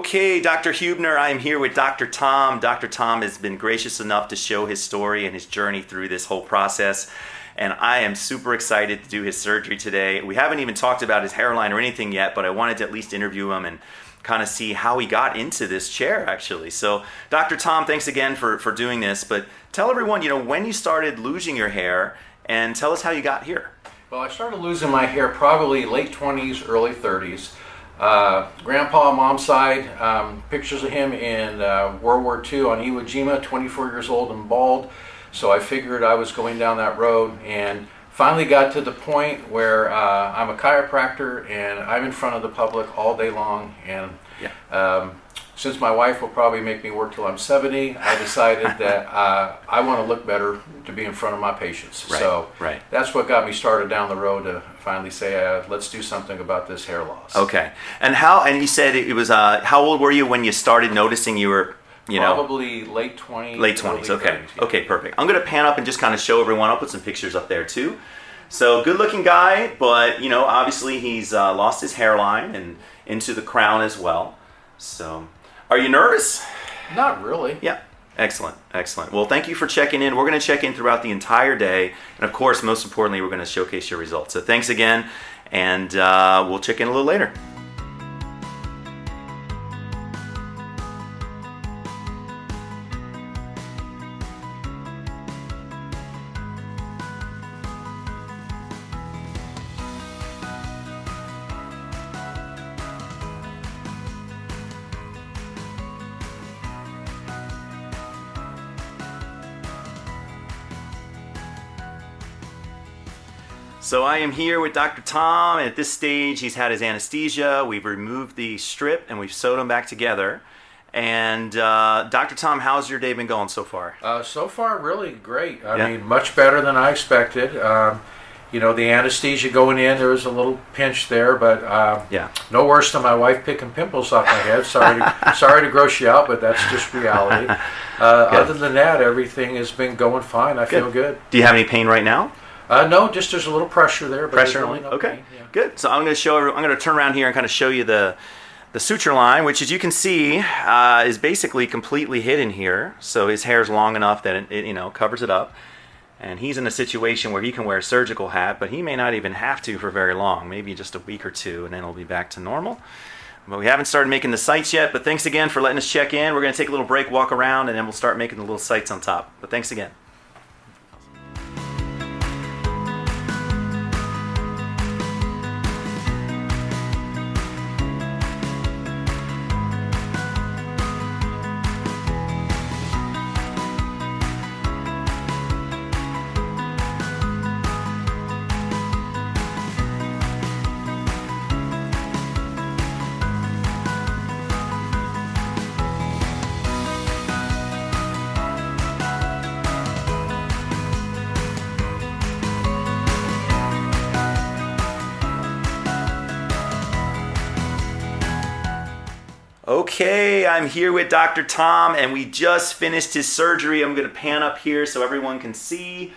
Okay, Dr. Huebner, I am here with Dr. Tom. Dr. Tom has been gracious enough to show his story and his journey through this whole process. And I am super excited to do his surgery today. We haven't even talked about his hairline or anything yet, but I wanted to at least interview him and kind of see how he got into this chair, actually. So, Dr. Tom, thanks again for doing this. But tell everyone, when you started losing your hair, and tell us how you got here. Well, I started losing my hair probably late 20s, early 30s. Grandpa on mom's side, pictures of him in World War II on Iwo Jima, 24 years old and bald. So I figured I was going down that road, and finally got to the point where I'm a chiropractor and I'm in front of the public all day long. And since my wife will probably make me work till I'm 70, I decided that I want to look better to be in front of my patients. Right. That's what got me started down the road to finally say, let's do something about this hair loss. Okay. And you said it was, how old were you when you started noticing you were, Probably late 20s. Late 20s, okay. 30s, yeah. Okay, perfect. I'm going to pan up and just kind of show everyone. I'll put some pictures up there too. So, good looking guy, but, obviously he's lost his hairline and into the crown as well. So, are you nervous? Not really. Yeah. Excellent. Well, thank you for checking in. We're going to check in throughout the entire day. And of course, most importantly, we're going to showcase your results. So thanks again, and we'll check in a little later. So I am here with Dr. Tom, and at this stage he's had his anesthesia, we've removed the strip, and we've sewed them back together. And Dr. Tom, how's your day been going so far? So far, really great. I mean, much better than I expected. The anesthesia going in, there was a little pinch there, but no worse than my wife picking pimples off my head. Sorry to gross you out, but that's just reality. Other than that, everything has been going fine. I feel good. Do you have any pain right now? No, just there's a little pressure there. But pressure, really no okay, pain, yeah. Good. So I'm going to turn around here and kind of show you the suture line, which, as you can see, is basically completely hidden here. So his hair's long enough that it covers it up, and he's in a situation where he can wear a surgical hat, but he may not even have to for very long, maybe just a week or two, and then it'll be back to normal. But we haven't started making the sites yet. But thanks again for letting us check in. We're going to take a little break, walk around, and then we'll start making the little sites on top. But thanks again. Okay, I'm here with Dr. Tom, and we just finished his surgery. I'm going to pan up here so everyone can see.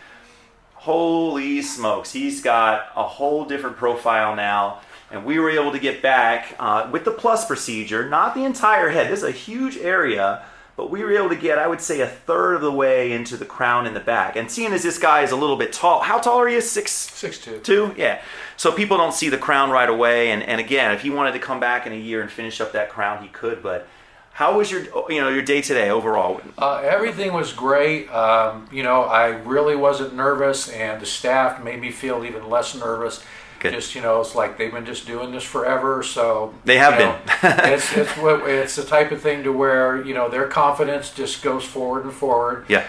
Holy smokes, he's got a whole different profile now, and we were able to get back with the plus procedure, not the entire head. This is a huge area, but we were able to get, I would say, a third of the way into the crown in the back. And seeing as this guy is a little bit tall, how tall are you? 6'2". 2? Yeah. So people don't see the crown right away. And again, if he wanted to come back in a year and finish up that crown, he could. But how was your day today overall? Everything was great. I really wasn't nervous, and the staff made me feel even less nervous. Good. Just it's like they've been just doing this forever. So they have been. it's the type of thing to where their confidence just goes forward and forward. Yeah.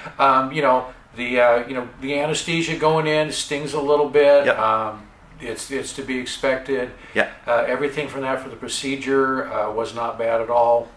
The anesthesia going in stings a little bit. Yep. It's to be expected. Yeah. Everything from that for the procedure was not bad at all.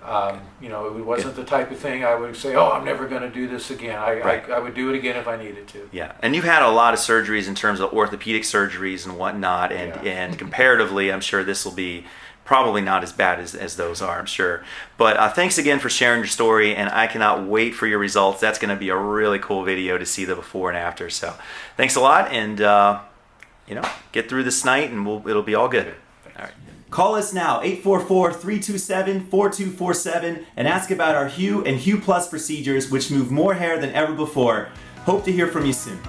It wasn't the type of thing I would say, oh, I'm never going to do this again. I would do it again if I needed to. Yeah, and you've had a lot of surgeries in terms of orthopedic surgeries and whatnot, and comparatively, I'm sure this will be probably not as bad as those are, I'm sure. But thanks again for sharing your story, and I cannot wait for your results. That's going to be a really cool video to see the before and after. So thanks a lot, and get through this night, and it'll be all good. All right. Call us now, 844-327-4247, and ask about our Hue and Hue Plus procedures, which move more hair than ever before. Hope to hear from you soon.